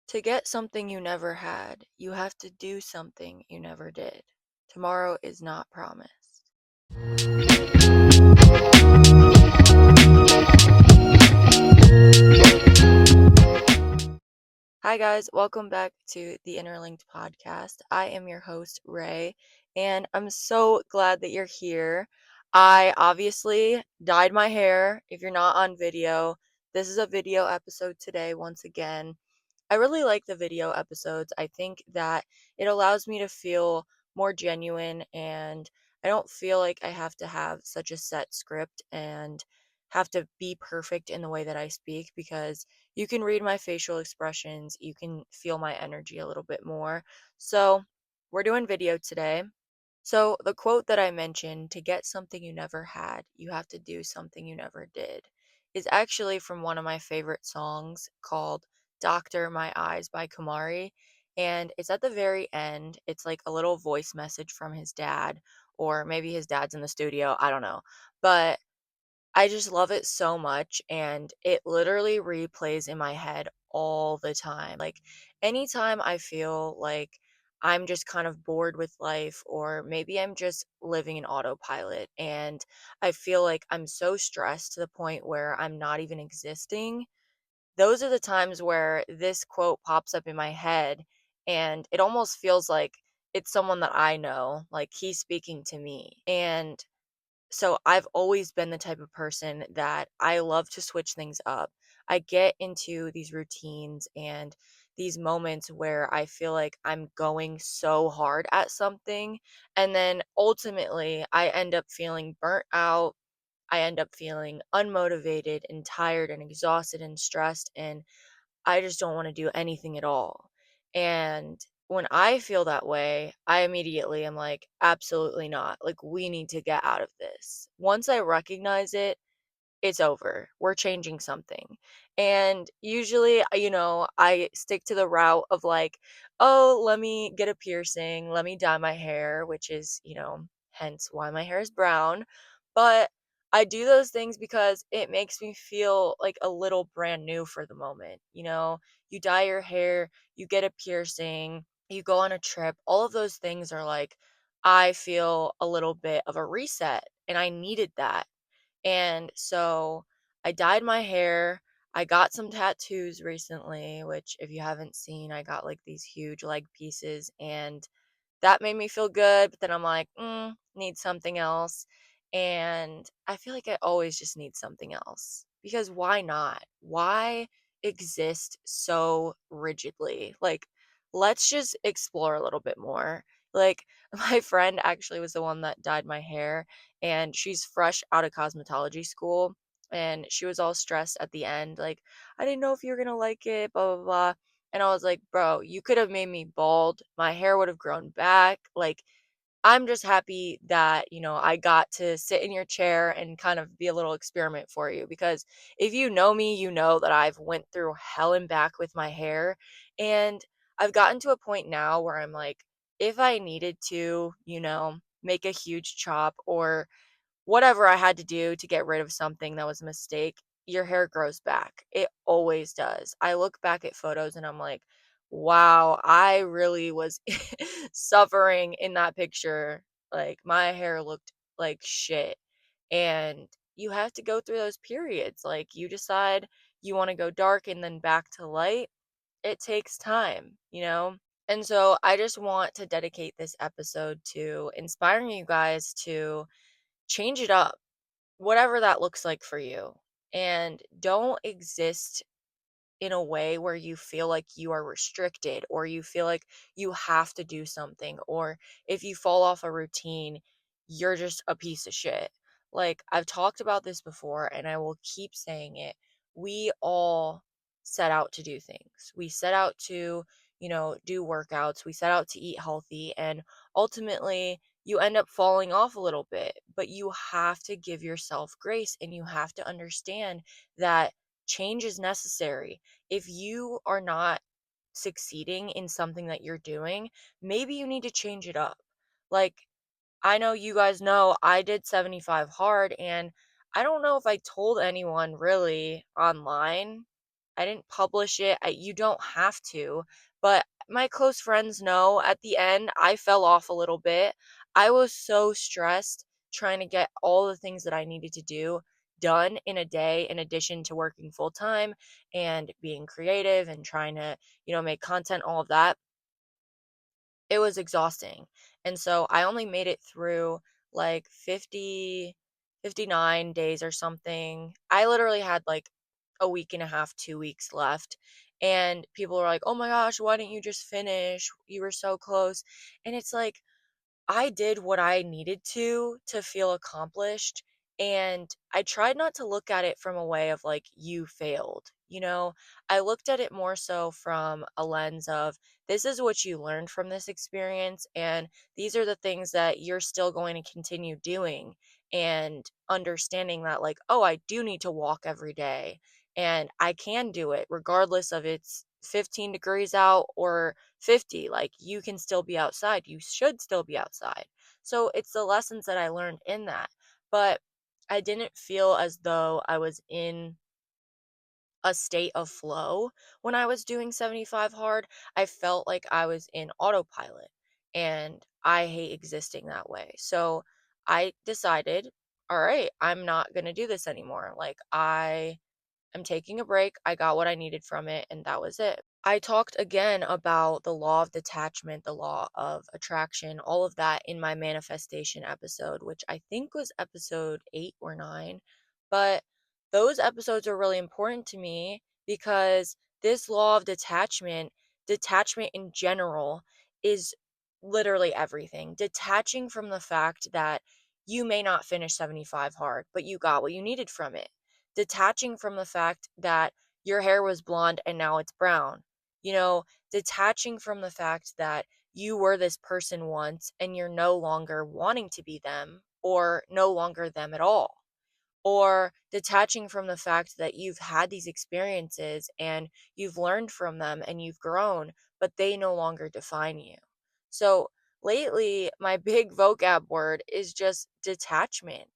To get something you never had, you have to do something you never did. Tomorrow is not promised. Hi, guys. Welcome back to the Interlinked podcast. I am your host, Ray, and I'm so glad that you're here. I obviously dyed my hair. If you're not on video, this is a video episode today, once again. I really like the video episodes. I think that it allows me to feel more genuine, and I don't feel like I have to have such a set script and have to be perfect in the way that I speak, because you can read my facial expressions, you can feel my energy a little bit more. So, we're doing video today. So, the quote that I mentioned, to get something you never had, you have to do something you never did, is actually from one of my favorite songs called Doctor My Eyes by Kumari. And it's at the very end. It's like a little voice message from his dad, or maybe his dad's in the studio. I don't know. But I just love it so much, and it literally replays in my head all the time. Like, anytime I feel like I'm just kind of bored with life, or maybe I'm just living in autopilot and I feel like I'm so stressed to the point where I'm not even existing, those are the times where this quote pops up in my head, and it almost feels like it's someone that I know, like he's speaking to me. And so I've always been the type of person that I love to switch things up. I get into these routines and these moments where I feel like I'm going so hard at something, and then ultimately I end up feeling burnt out. I end up feeling unmotivated and tired and exhausted and stressed, and I just don't want to do anything at all. And when I feel that way, I immediately am like, absolutely not. Like, we need to get out of this. Once I recognize it, it's over. We're changing something. And usually, I stick to the route of like, oh, let me get a piercing, let me dye my hair, which is, hence why my hair is brown. But I do those things because it makes me feel like a little brand new for the moment. You dye your hair, you get a piercing, you go on a trip. All of those things are like, I feel a little bit of a reset, and I needed that. And so I dyed my hair. I got some tattoos recently, which, if you haven't seen, I got like these huge leg pieces, and that made me feel good. But then I'm like, need something else. And I feel like I always just need something else, because why not? Why exist so rigidly? Like, let's just explore a little bit more. Like, my friend actually was the one that dyed my hair, and she's fresh out of cosmetology school. And she was all stressed at the end, like, I didn't know if you were gonna like it, blah, blah, blah. And I was like, bro, you could have made me bald. My hair would have grown back. Like, I'm just happy that, I got to sit in your chair and kind of be a little experiment for you, because if you know me, you know that I've went through hell and back with my hair, and I've gotten to a point now where I'm like, if I needed to, make a huge chop or whatever I had to do to get rid of something that was a mistake, your hair grows back. It always does. I look back at photos and I'm like, wow, I really was suffering in that picture. Like, my hair looked like shit. And you have to go through those periods. Like, you decide you want to go dark and then back to light. It takes time. And so I just want to dedicate this episode to inspiring you guys to change it up, whatever that looks like for you. And don't exist in a way where you feel like you are restricted, or you feel like you have to do something, or if you fall off a routine, you're just a piece of shit. Like, I've talked about this before and I will keep saying it. We all set out to do things. We set out to, do workouts. We set out to eat healthy, and ultimately you end up falling off a little bit, but you have to give yourself grace, and you have to understand that change is necessary. If you are not succeeding in something that you're doing, maybe you need to change it up. Like, I know you guys know I did 75 hard, and I don't know if I told anyone really online, I didn't publish it. You don't have to, but my close friends know at the end I fell off a little bit. I was so stressed trying to get all the things that I needed to do done in a day, in addition to working full time and being creative and trying to, make content, all of that. It was exhausting. And so I only made it through like 59 days or something. I literally had like a week and a half, 2 weeks left. And people were like, oh my gosh, why didn't you just finish? You were so close. And it's like, I did what I needed to feel accomplished, and I tried not to look at it from a way of like, you failed. I looked at it more so from a lens of, this is what you learned from this experience, and these are the things that you're still going to continue doing. And understanding that, like, oh, I do need to walk every day, and I can do it regardless of it's 15 degrees out or 50. Like, you can still be outside, you should still be outside. So it's the lessons that I learned in that. But I didn't feel as though I was in a state of flow when I was doing 75 hard. I felt like I was in autopilot, and I hate existing that way. So I decided, all right, I'm not going to do this anymore. Like, I am taking a break. I got what I needed from it, and that was it. I talked again about the law of detachment, the law of attraction, all of that in my manifestation episode, which I think was episode 8 or 9. But those episodes are really important to me because this law of detachment in general, is literally everything. Detaching from the fact that you may not finish 75 hard, but you got what you needed from it. Detaching from the fact that your hair was blonde and now it's brown. Detaching from the fact that you were this person once and you're no longer wanting to be them, or no longer them at all. Or detaching from the fact that you've had these experiences and you've learned from them and you've grown, but they no longer define you. So lately, my big vocab word is just detachment.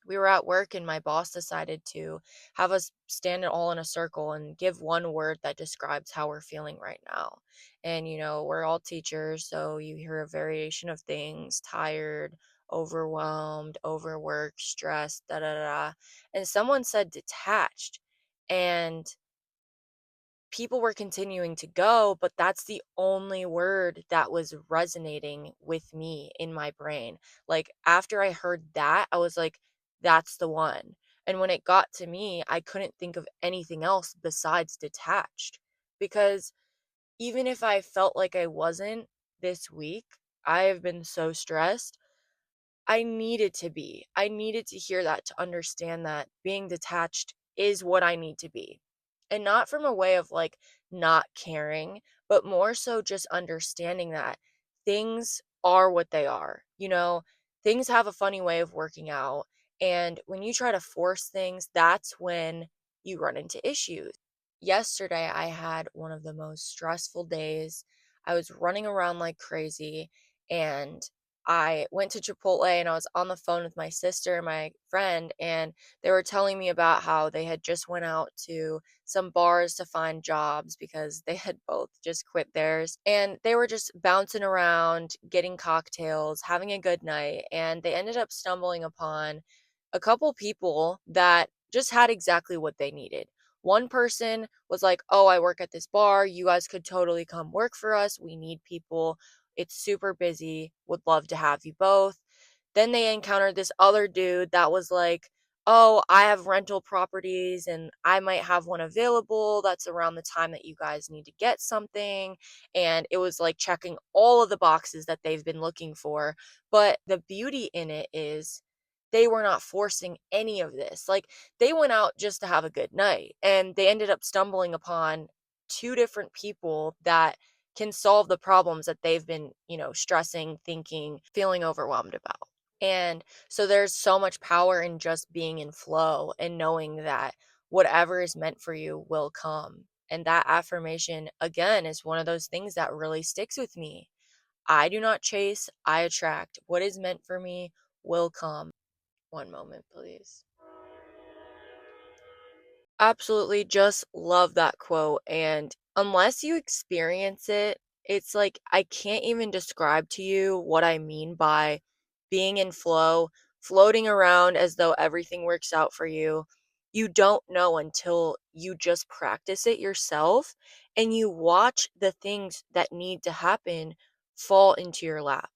We were at work and my boss decided to have us stand all in a circle and give one word that describes how we're feeling right now. And, we're all teachers, so you hear a variation of things: tired, overwhelmed, overworked, stressed, da da da. And someone said detached. And people were continuing to go, but that's the only word that was resonating with me in my brain. Like, after I heard that, I was like, that's the one. And when it got to me, I couldn't think of anything else besides detached. Because even if I felt like I wasn't this week, I have been so stressed. I needed to be. I needed to hear that to understand that being detached is what I need to be. And not from a way of like not caring, but more so just understanding that things are what they are. Things have a funny way of working out. And when you try to force things, that's when you run into issues. Yesterday, I had one of the most stressful days. I was running around like crazy, and I went to Chipotle and I was on the phone with my sister and my friend, and they were telling me about how they had just went out to some bars to find jobs because they had both just quit theirs, and they were just bouncing around, getting cocktails, having a good night, and they ended up stumbling upon a couple people that just had exactly what they needed. One person was like, oh, I work at this bar. You guys could totally come work for us. We need people. It's super busy. Would love to have you both. Then they encountered this other dude that was like, oh, I have rental properties and I might have one available. That's around the time that you guys need to get something. And it was like checking all of the boxes that they've been looking for. But the beauty in it is they were not forcing any of this. Like, they went out just to have a good night, and they ended up stumbling upon two different people that can solve the problems that they've been, stressing, thinking, feeling overwhelmed about. And so there's so much power in just being in flow and knowing that whatever is meant for you will come. And that affirmation, again, is one of those things that really sticks with me. I do not chase, I attract. What is meant for me will come. One moment, please. Absolutely, just love that quote, and unless you experience it, it's like I can't even describe to you what I mean by being in flow, floating around as though everything works out for you. You don't know until you just practice it yourself and you watch the things that need to happen fall into your lap.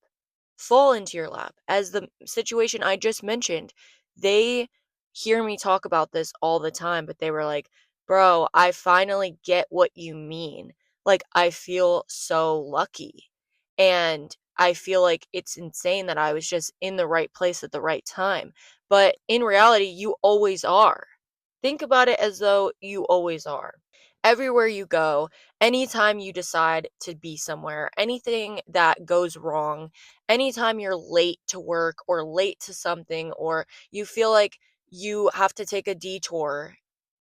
Fall into your lap. As the situation I just mentioned, they hear me talk about this all the time, but they were like, "Bro, I finally get what you mean. Like, I feel so lucky." And I feel like it's insane that I was just in the right place at the right time. But in reality, you always are. Think about it as though you always are. Everywhere you go, anytime you decide to be somewhere, anything that goes wrong, anytime you're late to work or late to something, or you feel like you have to take a detour,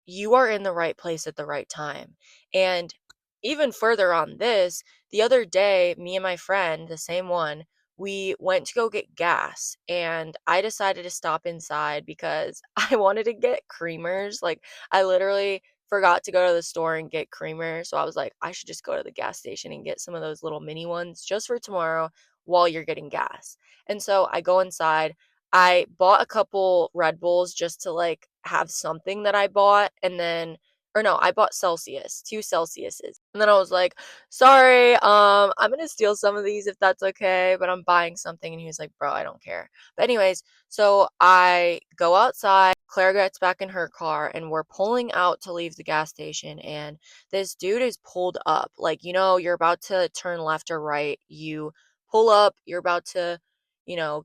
you are in the right place at the right time. And even further on this, the other day, me and my friend, the same one, we went to go get gas and I decided to stop inside because I wanted to get creamers. Like, I literally forgot to go to the store and get creamers. So I was like, I should just go to the gas station and get some of those little mini ones just for tomorrow while you're getting gas. And so I go inside. I bought a couple Red Bulls just to, like, have something that I bought, and then or no, I bought Celsius, 2 Celsiuses, and then I was like, "Sorry, I'm gonna steal some of these if that's okay, but I'm buying something," and he was like, "Bro, I don't care." But anyways, so I go outside, Claire gets back in her car, and we're pulling out to leave the gas station, and this dude is pulled up. Like, you're about to turn left or right, you pull up, you're about to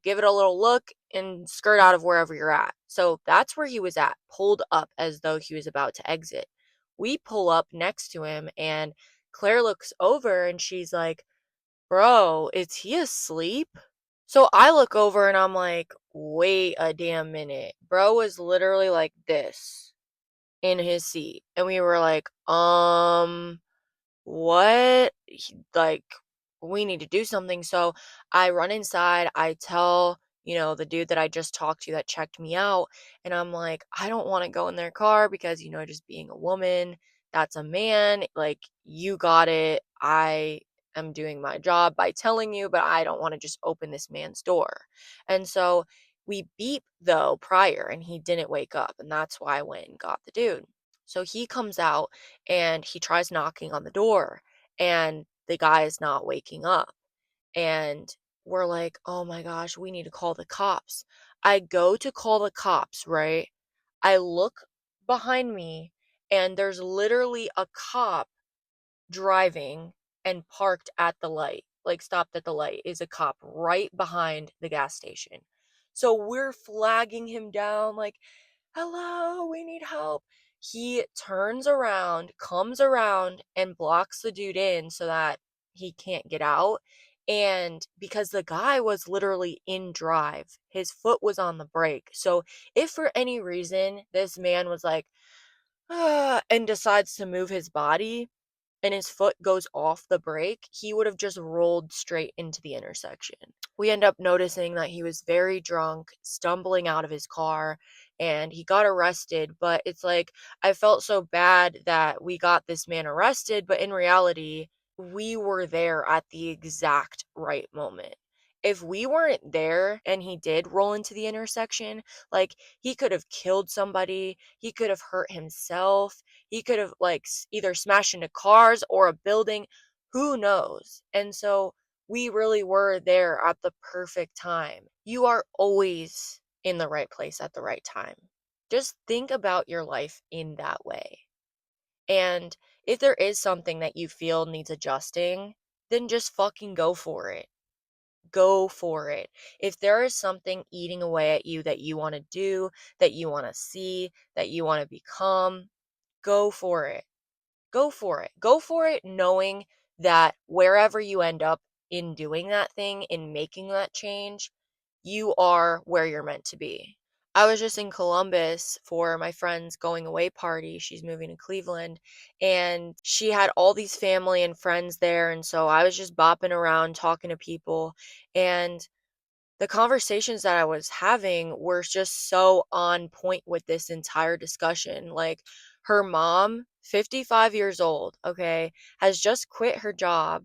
give it a little look and skirt out of wherever you're at. So that's where he was at, pulled up as though he was about to exit. We pull up next to him, and Claire looks over and she's like, "Bro, is he asleep?" So I look over and I'm like, "Wait a damn minute." Bro was literally like this in his seat. And we were like, what? Like, we need to do something. So I run inside. I tell, the dude that I just talked to that checked me out. And I'm like, I don't want to go in their car because, just being a woman, that's a man. Like, you got it. I am doing my job by telling you, but I don't want to just open this man's door. And so we beep though prior and he didn't wake up. And that's why I went and got the dude. So he comes out and he tries knocking on the door and the guy is not waking up, and we're like, oh my gosh, we need to call the cops. I go to call the cops, right? I look behind me and there's literally a cop driving and parked at the light, like stopped at the light, is a cop right behind the gas station. So we're flagging him down like, hello, we need help. He turns around, comes around, and blocks the dude in so that he can't get out. And because the guy was literally in drive, his foot was on the brake. So if for any reason this man was like, and decides to move his body, and his foot goes off the brake, he would have just rolled straight into the intersection. We end up noticing that he was very drunk, stumbling out of his car, and he got arrested. But it's like, I felt so bad that we got this man arrested, but in reality, we were there at the exact right moment. If we weren't there and he did roll into the intersection, like, he could have killed somebody, he could have hurt himself, he could have, like, either smashed into cars or a building, who knows? And so we really were there at the perfect time. You are always in the right place at the right time. Just think about your life in that way. And if there is something that you feel needs adjusting, then just fucking go for it. Go for it. If there is something eating away at you that you want to do, that you want to see, that you want to become, go for it. Go for it. Go for it knowing that wherever you end up in doing that thing, in making that change, you are where you're meant to be. I was just in Columbus for my friend's going away party. She's moving to Cleveland and she had all these family and friends there. And so I was just bopping around talking to people. And the conversations that I was having were just so on point with this entire discussion. Like, Her mom, 55 years old, okay, has just quit her job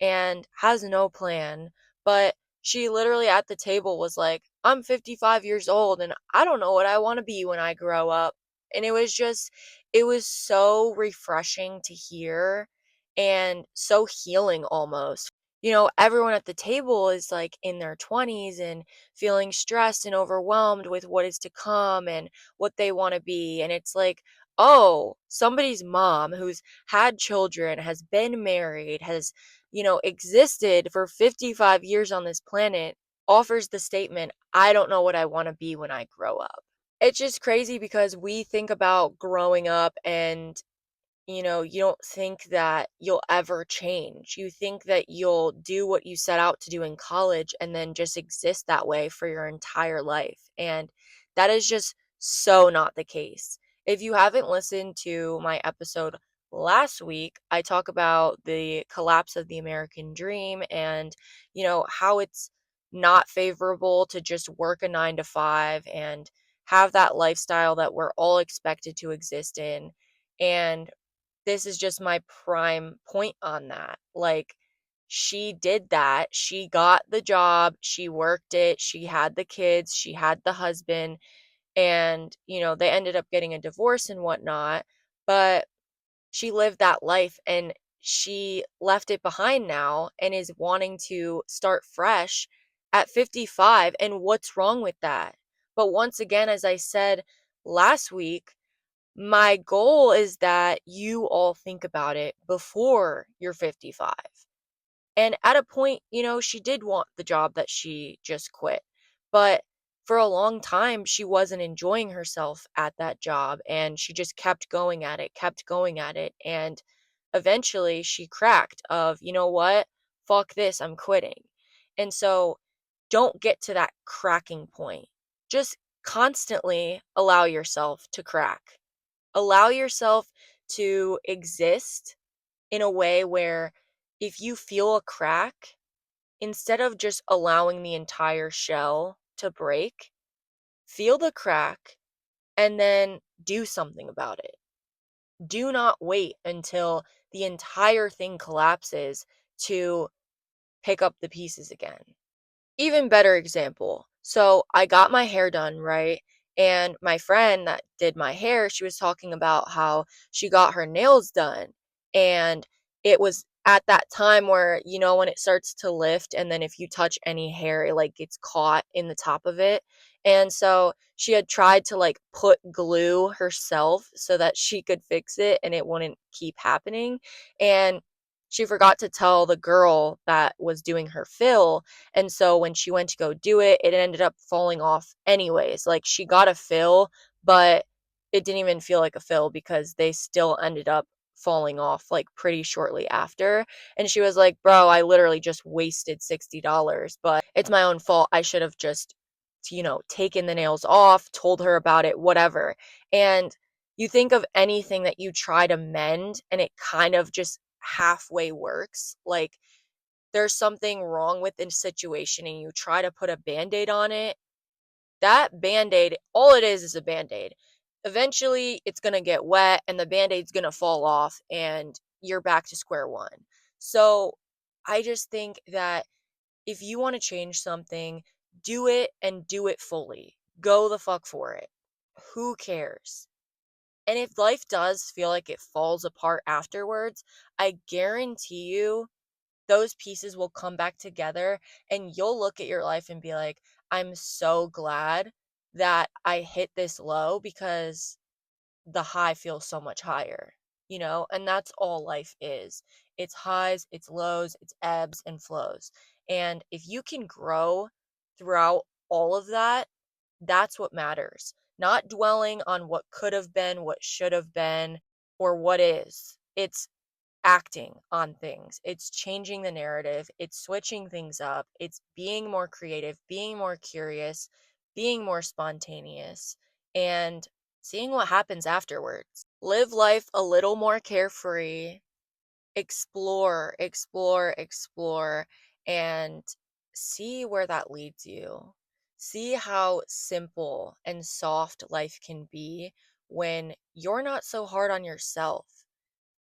and has no plan, but she literally at the table was like, I'm 55 years old and I don't know what I want to be when I grow up. And it was so refreshing to hear and so healing almost. Everyone at the table is like in their 20s and feeling stressed and overwhelmed with what is to come and what they want to be. And it's like, oh, somebody's mom who's had children, has been married, has, existed for 55 years on this planet, offers the statement, I don't know what I want to be when I grow up. It's just crazy because we think about growing up and you don't think that you'll ever change. You think that you'll do what you set out to do in college and then just exist that way for your entire life. And that is just so not the case. If you haven't listened to my episode last week, I talk about the collapse of the American dream and, how it's not favorable to just work a 9 to 5 and have that lifestyle that we're all expected to exist in. And this is just my prime point on that. Like, she did that. She got the job, she worked it, she had the kids, she had the husband, and, they ended up getting a divorce and whatnot. But she lived that life and she left it behind now and is wanting to start fresh at 55. And what's wrong with that? But once again, as I said last week, my goal is that you all think about it before you're 55. And at a point, she did want the job that she just quit. But for a long time, she wasn't enjoying herself at that job. And she just kept going at it, kept going at it. And eventually she cracked of, you know what? Fuck this, I'm quitting. And so don't get to that cracking point. Just constantly allow yourself to crack. Allow yourself to exist in a way where if you feel a crack, instead of just allowing the entire shell to break, feel the crack and then do something about it. Do not wait until the entire thing collapses to pick up the pieces again. Even better example. So I got my hair done, right? And my friend that did my hair, she was talking about how she got her nails done. And it was at that time where, when it starts to lift, and then if you touch any hair, it like gets caught in the top of it. And so she had tried to like put glue herself so that she could fix it and it wouldn't keep happening. And she forgot to tell the girl that was doing her fill, and so when she went to go do it, it ended up falling off anyways. Like, she got a fill, but it didn't even feel like a fill because they still ended up falling off like pretty shortly after. And she was like, bro, I literally just wasted $60, but it's my own fault. I should have just, taken the nails off, told her about it, whatever. And you think of anything that you try to mend and it kind of just halfway works. Like, there's something wrong with the situation and you try to put a band-aid on it, that band-aid, all it is a band-aid. Eventually, it's going to get wet and the band-aid's going to fall off and you're back to square one. So I just think that if you want to change something, do it and do it fully. Go the fuck for it. Who cares? And if life does feel like it falls apart afterwards, I guarantee you those pieces will come back together and you'll look at your life and be like, I'm so glad that I hit this low because the high feels so much higher, and that's all life is. It's highs, it's lows, it's ebbs and flows. And if you can grow throughout all of that, that's what matters. Not dwelling on what could have been, what should have been, or what is. It's acting on things. It's changing the narrative. It's switching things up. It's being more creative, being more curious, being more spontaneous, and seeing what happens afterwards. Live life a little more carefree. Explore, explore, explore, and see where that leads you. See how simple and soft life can be when you're not so hard on yourself.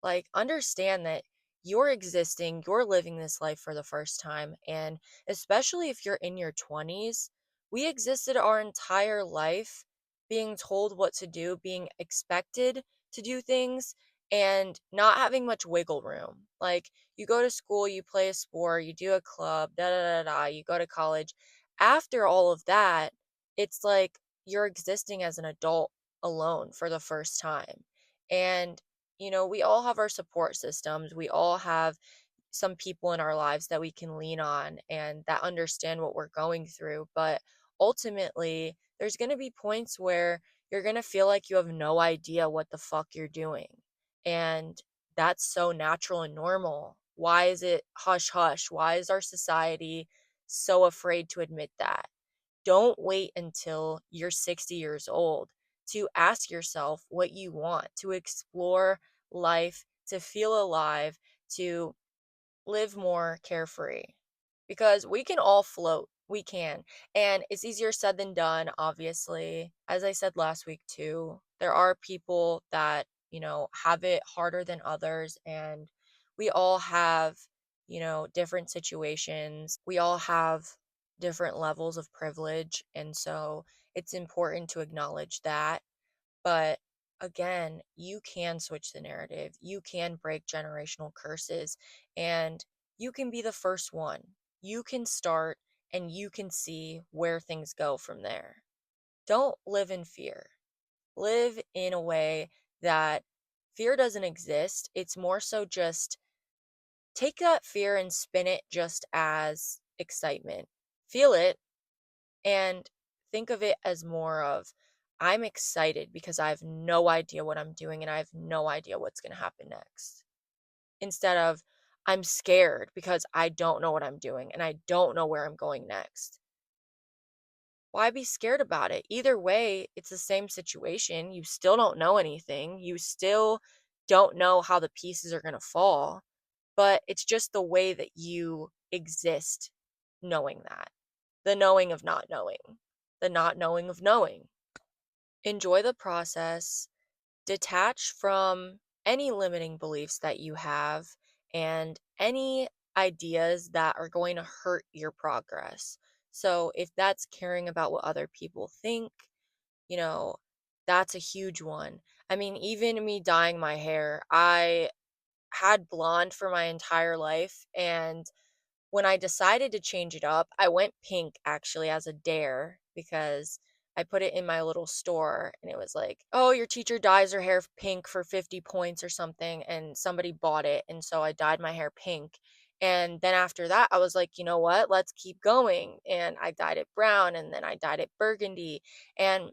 Like, understand that you're existing, you're living this life for the first time. And especially if you're in your 20s, we existed our entire life being told what to do, being expected to do things, and not having much wiggle room. Like, you go to school, you play a sport, you do a club, da da da da, you go to college. After all of that, it's like you're existing as an adult alone for the first time. And we all have our support systems. We all have some people in our lives that we can lean on and that understand what we're going through. But ultimately, there's going to be points where you're going to feel like you have no idea what the fuck you're doing. And that's so natural and normal. Why is it hush hush? Why is our society so afraid to admit that? Don't wait until you're 60 years old to ask yourself what you want, to explore life, to feel alive, to live more carefree. Because we can all float. We can. And it's easier said than done, obviously. As I said last week, too, there are people that, have it harder than others. And we all have, different situations. We all have different levels of privilege. And so it's important to acknowledge that. But again, you can switch the narrative. You can break generational curses and you can be the first one. You can start and you can see where things go from there. Don't live in fear. Live in a way that fear doesn't exist. It's more so just take that fear and spin it just as excitement. Feel it and think of it as more of, I'm excited because I have no idea what I'm doing and I have no idea what's going to happen next. Instead of, I'm scared because I don't know what I'm doing and I don't know where I'm going next. Why be scared about it? Either way, it's the same situation. You still don't know anything. You still don't know how the pieces are going to fall, but it's just the way that you exist knowing that. The knowing of not knowing, the not knowing of knowing. Enjoy the process, detach from any limiting beliefs that you have and any ideas that are going to hurt your progress. So, if that's caring about what other people think, you know, that's a huge one. I mean, even me dyeing my hair, I had blonde for my entire life, and when I decided to change it up, I went pink actually as a dare because I put it in my little store and it was like, "Oh, your teacher dyes her hair pink for 50 points or something." And somebody bought it. And so I dyed my hair pink. And then after that, I was like, you know what? Let's keep going. And I dyed it brown and then I dyed it burgundy. And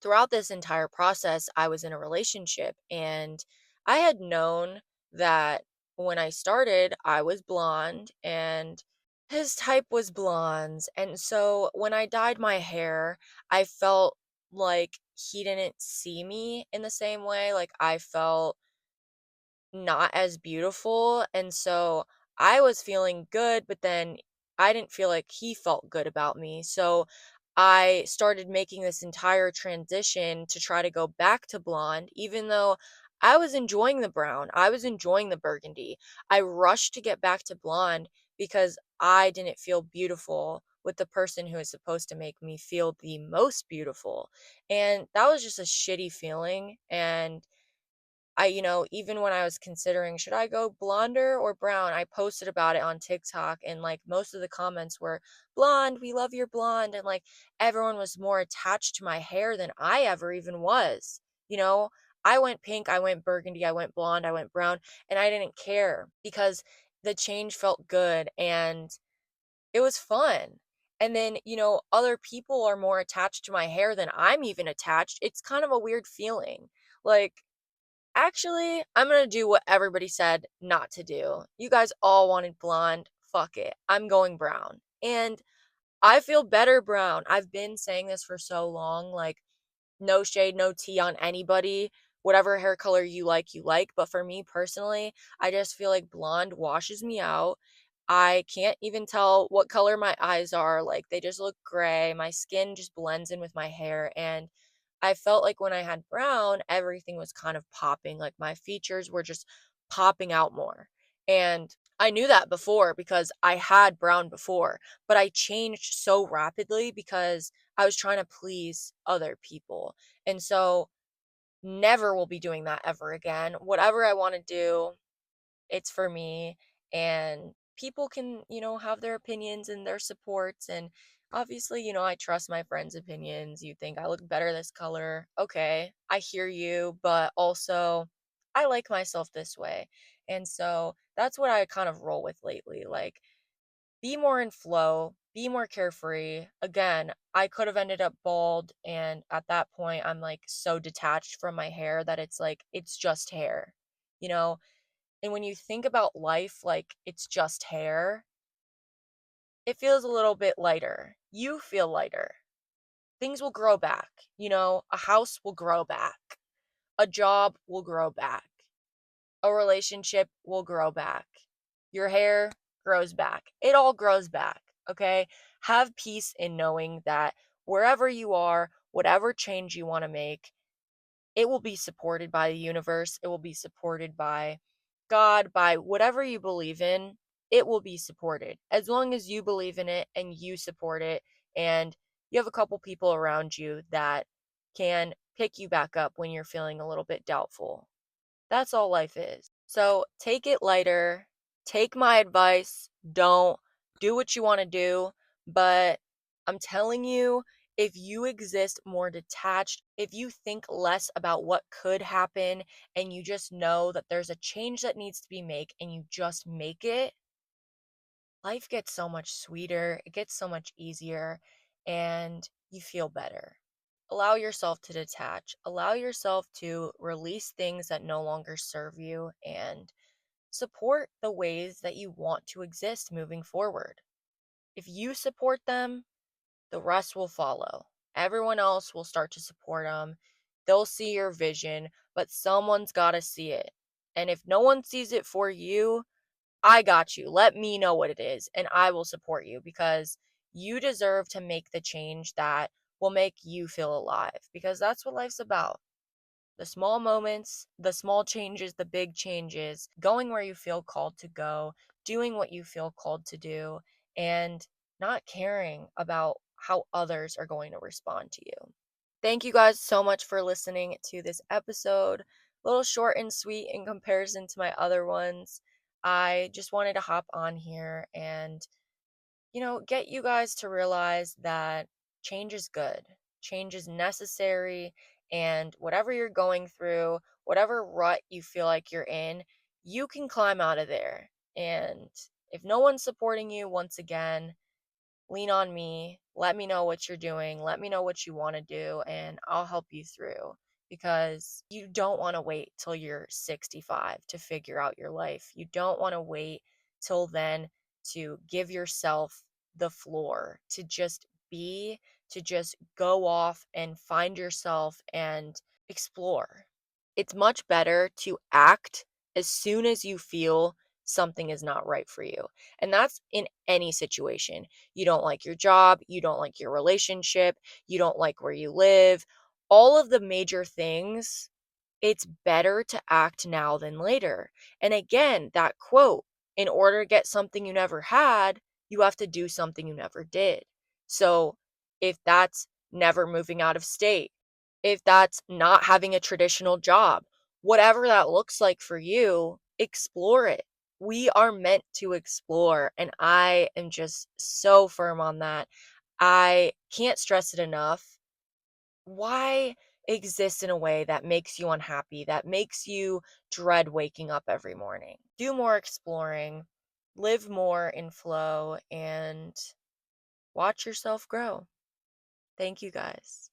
throughout this entire process, I was in a relationship and I had known that when I started, I was blonde and his type was blondes. And so when I dyed my hair, I felt like he didn't see me in the same way. Like I felt not as beautiful. And so I was feeling good, but then I didn't feel like he felt good about me. So I started making this entire transition to try to go back to blonde, even though I was enjoying the brown, I was enjoying the burgundy. I rushed to get back to blonde because I didn't feel beautiful with the person who is supposed to make me feel the most beautiful. And that was just a shitty feeling. And even when I was considering, should I go blonder or brown? I posted about it on TikTok and like most of the comments were blonde, we love your blonde. And like everyone was more attached to my hair than I ever even was. You know, I went pink, I went burgundy, I went blonde, I went brown, and I didn't care because the change felt good and it was fun. And then, other people are more attached to my hair than I'm even attached. It's kind of a weird feeling. Like, actually, I'm gonna do what everybody said not to do. You guys all wanted blonde. Fuck it. I'm going brown. And I feel better brown. I've been saying this for so long. Like, no shade, no tea on anybody. Whatever hair color you like, you like. But for me personally, I just feel like blonde washes me out. I can't even tell what color my eyes are. Like, they just look gray. My skin just blends in with my hair. And I felt like when I had brown, everything was kind of popping, like my features were just popping out more. And I knew that before because I had brown before, but I changed so rapidly because I was trying to please other people. And so never will be doing that ever again. Whatever I want to do, it's for me, and people can, have their opinions and their supports, and obviously, I trust my friends' opinions. You think I look better this color. Okay, I hear you, but also I like myself this way. And so that's what I kind of roll with lately. Like, be more in flow, be more carefree. Again, I could have ended up bald, and at that point I'm like so detached from my hair that it's like it's just hair. You know, and when you think about life like it's just hair, it feels a little bit lighter. You feel lighter. Things will grow back. A house will grow back. A job will grow back. A relationship will grow back. Your hair grows back. It all grows back. Okay? Have peace in knowing that wherever you are, whatever change you want to make, it will be supported by the universe. It will be supported by God, by whatever you believe in. It will be supported as long as you believe in it and you support it, and you have a couple people around you that can pick you back up when you're feeling a little bit doubtful. That's all life is. So take it lighter. Take my advice. Don't do what you want to do. But I'm telling you, if you exist more detached, if you think less about what could happen, and you just know that there's a change that needs to be made and you just make it, life gets so much sweeter. It gets so much easier, and you feel better. Allow yourself to detach. Allow yourself to release things that no longer serve you, and support the ways that you want to exist moving forward. If you support them, the rest will follow. Everyone else will start to support them. They'll see your vision, but someone's got to see it. And if no one sees it for you, I got you. Let me know what it is, and I will support you, because you deserve to make the change that will make you feel alive, because that's what life's about. The small moments, the small changes, the big changes, going where you feel called to go, doing what you feel called to do, and not caring about how others are going to respond to you. Thank you guys so much for listening to this episode. A little short and sweet in comparison to my other ones. I just wanted to hop on here and, get you guys to realize that change is good. Change is necessary. And whatever you're going through, whatever rut you feel like you're in, you can climb out of there. And if no one's supporting you, once again, lean on me. Let me know what you're doing. Let me know what you want to do, and I'll help you through, because you don't want to wait till you're 65 to figure out your life. You don't want to wait till then to give yourself the floor to just be, to just go off and find yourself and explore. It's much better to act as soon as you feel something is not right for you. And that's in any situation. You don't like your job, you don't like your relationship, you don't like where you live, all of the major things. It's better to act now than later. And again, that quote, in order to get something you never had, you have to do something you never did. So if that's never moving out of state, if that's not having a traditional job, whatever that looks like for you, explore it. We are meant to explore, and I am just so firm on that. I can't stress it enough. Why exist in a way that makes you unhappy, that makes you dread waking up every morning? Do more exploring, live more in flow, and watch yourself grow. Thank you guys.